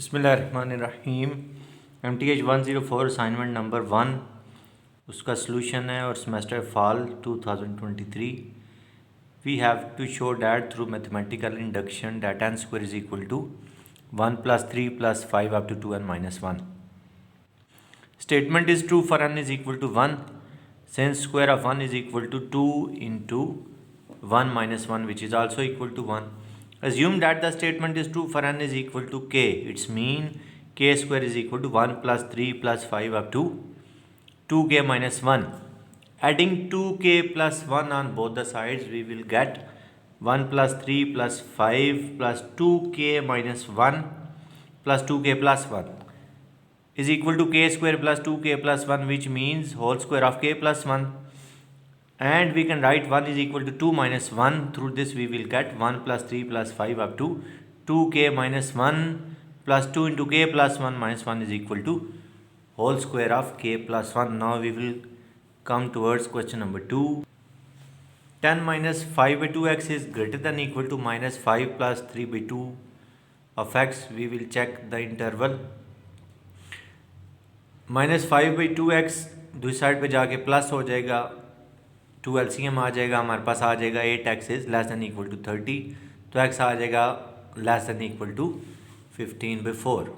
बिस्मिल्लाहिर्रहमानिर्रहीम mth104 assignment number 1 उसका solution है और semester fall 2023 we have to show that through mathematical induction that n square is equal to 1 plus 3 plus 5 up to 2n minus 1. Statement is true for n is equal to 1 since square of 1 is equal to 2 into 1 minus 1 which is also equal to 1. Assume that the statement is true for n is equal to k. It's mean k square is equal to 1 plus 3 plus 5 up to 2k minus 1. Adding 2k plus 1 on both the sides, we will get 1 plus 3 plus 5 plus 2k minus 1 plus 2k plus 1 is equal to k square plus 2k plus 1, which means whole square of k plus 1. And we can write 1 is equal to 2 minus 1. Through this we will get 1 plus 3 plus 5 up to 2k minus 1 plus 2 into k plus 1 minus 1 is equal to whole square of k plus 1. Now we will come towards question number 2. 10 minus 5 by 2x is greater than equal to minus 5 plus 3 by 2 of x. We will check the interval. minus 5 by 2x दूसरी side पे जाके plus हो जाएगा, 2 LCM आ जाएगा, हमारे पास आ जाएगा 8x is less than equal to 30, तो x आ जाएगा less than equal to 15 by 4.